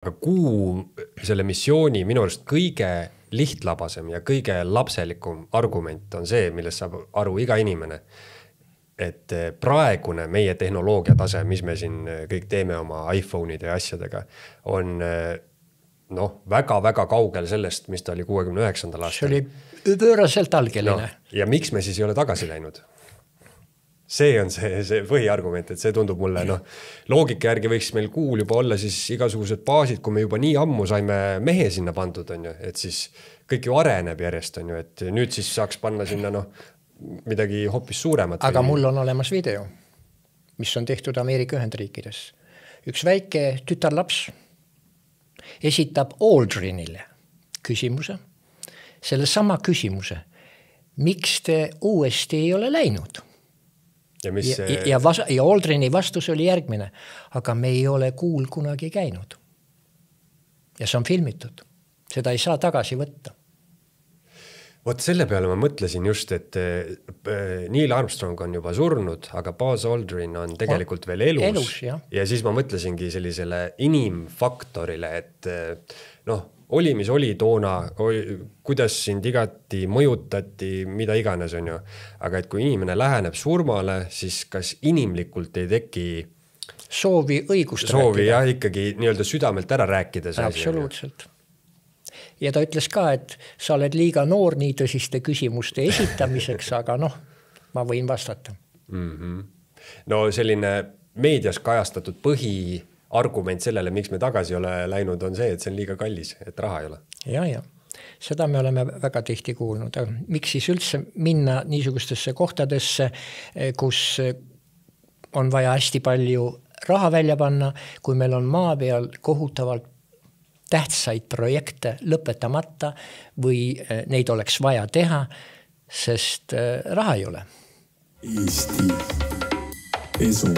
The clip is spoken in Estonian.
Aga kuu selle missiooni minu arust kõige lihtlabasem ja kõige lapselikum argument on see, millest saab aru iga inimene, et praegune meie tehnoloogia tase, mis me siin kõik teeme oma iPhone'ide ja asjadega, on väga-väga kaugel sellest, mis ta oli 69. aastal. See oli pööraselt algeline. Ja miks me siis ei ole tagasi läinud? See on see põhiargument, et see tundub mulle, loogika järgi võiks meil kuul juba olla siis igasugused baasid, kui me juba nii ammu saime mehe sinna pandud, on ju, et siis kõik ju areneb järjest, on ju, et nüüd siis saaks panna sinna midagi hoopis suuremat. Aga mul on olemas video, mis on tehtud Ameerika Ühendriikides. Üks väike tütarlaps esitab Aldrinile küsimuse, selle sama küsimuse, miks te uuesti ei ole läinud? Ja Aldrini vastus oli järgmine, aga me ei ole kuul kunagi käinud. Ja see on filmitud. Seda ei saa tagasi võtta. Vot selle peale ma mõtlesin just, et Neil Armstrong on juba surnud, aga Buzz Aldrin on tegelikult veel elus. Ja siis ma mõtlesingi sellisele inimfaktorile, et oli, mis oli toona, kuidas sind igati mõjutati, mida iganes on ju. Aga et kui inimene läheneb surmale, siis kas inimlikult ei teki soovi õigust rääkida? Jah, ikkagi nii-öelda südamelt ära rääkida. Absoluutselt. Ja ta ütles ka, et sa oled liiga noor nii tõsiste küsimuste esitamiseks, aga ma võin vastata. No selline meedias kajastatud põhiargument sellele, miks me tagasi ole läinud, on see, et see on liiga kallis, et raha ei ole. Ja. Seda me oleme väga tihti kuulnud. Miks siis üldse minna niisugustesse kohtadesse, kus on vaja hästi palju raha välja panna, kui meil on maa peal kohutavalt tähtsaid projekte lõpetamata või neid oleks vaja teha, sest raha ei ole. Eesti esu.